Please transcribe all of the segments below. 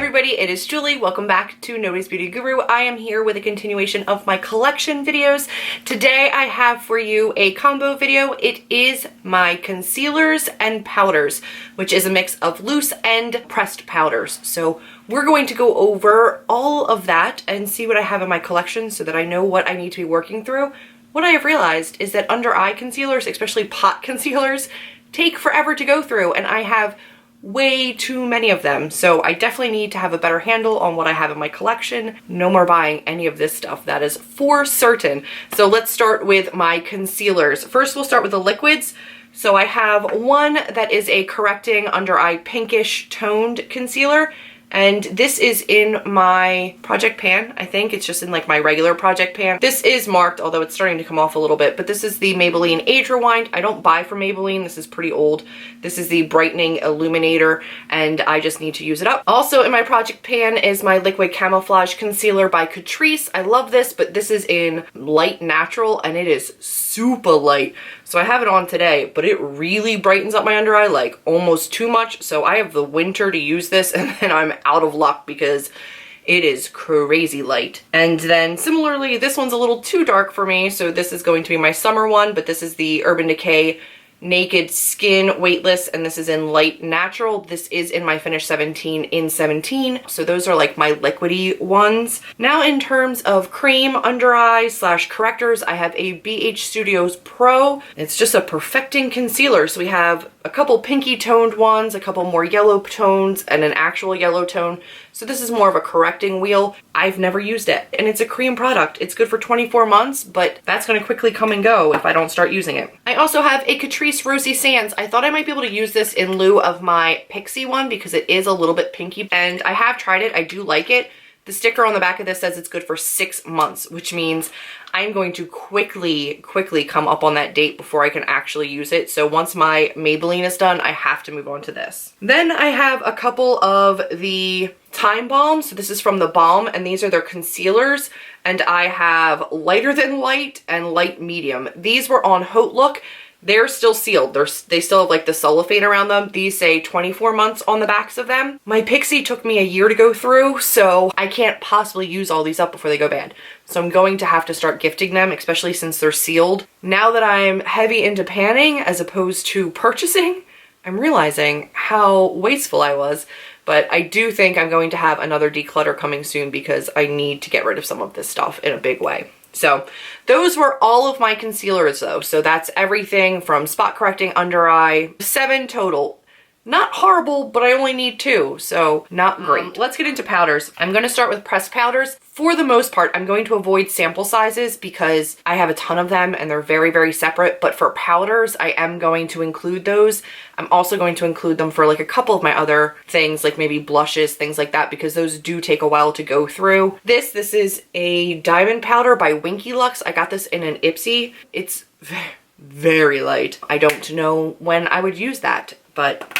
everybody, it is Julie. Welcome back to Nobody's Beauty Guru. I am here with a continuation of my collection videos. Today I have for you a combo video. It is my concealers and powders, which is a mix of loose and pressed powders. So we're going to go over all of that and see what I have in my collection so that I know what I need to be working through. What I have realized is that under eye concealers, especially pot concealers, take forever to go through, and I have way too many of them, so I definitely need to have a better handle on what I have in my collection. No more buying any of this stuff, that is for certain. So let's start with my concealers. First we'll start with the liquids. So I have one that is a correcting under eye pinkish toned concealer, and this is in my project pan. I think it's just in like my regular project pan. This is marked, although it's starting to come off a little bit, but this is the Maybeline Age Rewind. I don't buy from Maybelline. This is pretty old. This is the brightening illuminator, and I just need to use it up. Also in my project pan is my liquid Camouflage concealer by Catrice. I love this, but this is in light natural, and it is super light. So I have it on today, but it really brightens up my under eye like almost too much. So I have the winter to use this, and then I'm out of luck because it is crazy light. And then similarly, this one's a little too dark for me, so this is going to be my summer one, but this is the Urban Decay Naked Skin Weightless, and this is in light natural. This is in my finish 17 in 17, so those are like my liquidy ones. Now in terms of cream under eye slash correctors, I have a BH Studios Pro. It's just a perfecting concealer, so we have a couple pinky toned ones, a couple more yellow tones, and an actual yellow tone. So this is more of a correcting wheel. I've never used it, and it's a cream product. It's good for 24 months, but that's gonna quickly come and go if I don't start using it. I also have a Catrice Rosy Sands. I thought I might be able to use this in lieu of my Pixie one because it is a little bit pinky, and I have tried it. I do like it. The sticker on the back of this says it's good for 6 months, which means I'm going to quickly come up on that date before I can actually use it. So once my Maybelline is done, I have to move on to this. Then I have a couple of the Time Balms. So this is from the Balm, and these are their concealers. And I have lighter than light and light medium. These were on Haute Look. They're still sealed. They still have like the cellophane around them. These say 24 months on the backs of them. My Pixie took me a year to go through, so I can't possibly use all these up before they go bad. So I'm going to have to start gifting them, especially since they're sealed. Now that I'm heavy into panning as opposed to purchasing, I'm realizing how wasteful I was. But I do think I'm going to have another declutter coming soon because I need to get rid of some of this stuff in a big way. So those were all of my concealers though. So that's everything from spot correcting under eye, 7 total. Not horrible, but I only need 2, so not great. Let's get into powders. I'm going to start with pressed powders. For the most part, I'm going to avoid sample sizes because I have a ton of them and they're very, very separate. But for powders, I am going to include those. I'm also going to include them for like a couple of my other things, like maybe blushes, things like that, because those do take a while to go through. This is a diamond powder by Winky Lux. I got this in an Ipsy. It's very light. I don't know when I would use that, but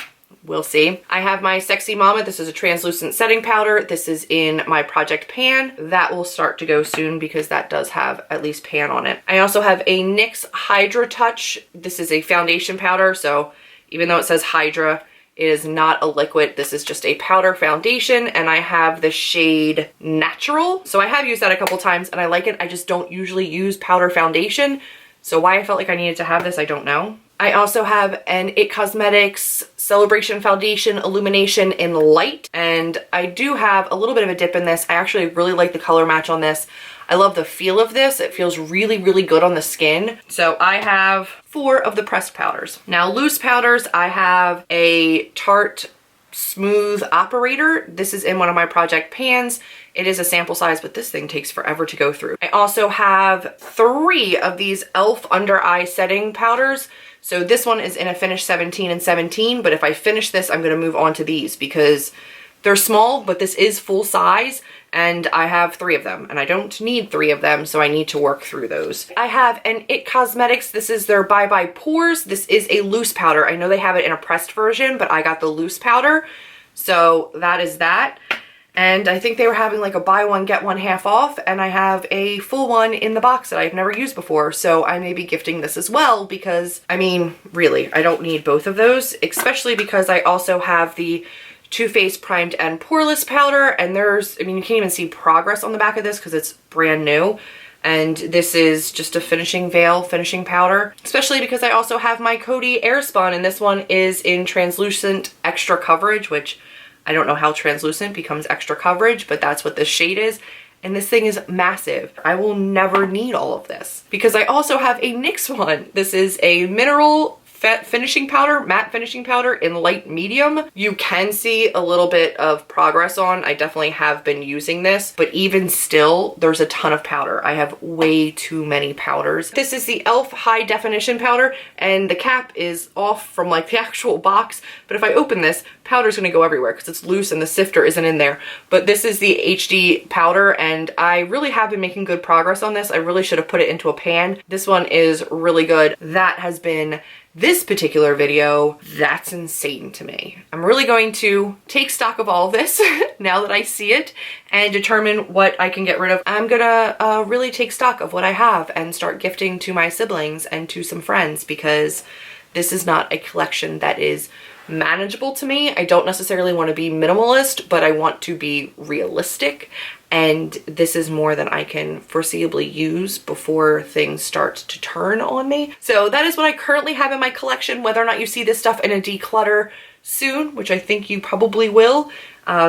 we'll see. I have my Sexy Mama. This is a translucent setting powder. This is in my project pan. That will start to go soon because that does have at least pan on it. I also have a NYX Hydra Touch. This is a foundation powder, so even though it says Hydra, it is not a liquid. This is just a powder foundation, and I have the shade Natural. So I have used that a couple times and I like it. I just don't usually use powder foundation. So why I felt like I needed to have this, I don't know. I also have an IT Cosmetics Celebration Foundation Illumination in Light, and I do have a little bit of a dip in this. I actually really like the color match on this. I love the feel of this. It feels really, really good on the skin. So I have 4 of the pressed powders. Now loose powders, I have a Tarte Smooth Operator. This is in one of my project pans. It is a sample size, but this thing takes forever to go through. I also have 3 of these e.l.f. under eye setting powders. So this one is in a finish 17 and 17, but if I finish this, I'm going to move on to these because they're small, but this is full size, and I have 3 of them, and I don't need 3 of them, so I need to work through those. I have an IT Cosmetics. This is their Bye Bye Pores. This is a loose powder. I know they have it in a pressed version, but I got the loose powder, so that is that. And I think they were having like a buy one, get one half off, and I have a full one in the box that I've never used before, so I may be gifting this as well because, I mean, really, I don't need both of those, especially because I also have the Too Faced Primed and Poreless powder, and there's, I mean, you can't even see progress on the back of this because it's brand new. And this is just a finishing veil finishing powder, especially because I also have my Coty Airspun, and this one is in translucent extra coverage, which I don't know how translucent becomes extra coverage, but that's what this shade is. And this thing is massive. I will never need all of this because I also have a NYX one. This is a mineral finishing powder, matte finishing powder in light medium. You can see a little bit of progress on. I definitely have been using this, but even still, there's a ton of powder. I have way too many powders. This is the e.l.f. high definition powder, and the cap is off from like the actual box, but if I open this, powder's gonna go everywhere because it's loose and the sifter isn't in there. But this is the HD powder, and I really have been making good progress on this. I really should have put it into a pan. This one is really good. That has been this particular video. That's insane to me. I'm really going to take stock of all of this now that I see it and determine what I can get rid of. I'm gonna really take stock of what I have and start gifting to my siblings and to some friends, because this is not a collection that is manageable to me. I don't necessarily want to be minimalist, but I want to be realistic, and this is more than I can foreseeably use before things start to turn on me. So that is what I currently have in my collection. Whether or not you see this stuff in a declutter soon, which I think you probably will,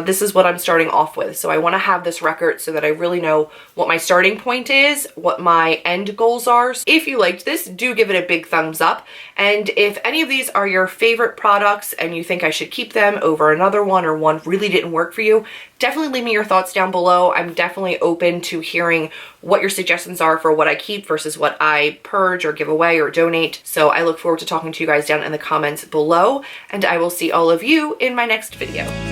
this is what I'm starting off with. So I want to have this record so that I really know what my starting point is, what my end goals are. So if you liked this, do give it a big thumbs up. And if any of these are your favorite products and you think I should keep them over another one, or one really didn't work for you, definitely leave me your thoughts down below. I'm definitely open to hearing what your suggestions are for what I keep versus what I purge or give away or donate. So I look forward to talking to you guys down in the comments below, and I will see all of you in my next video.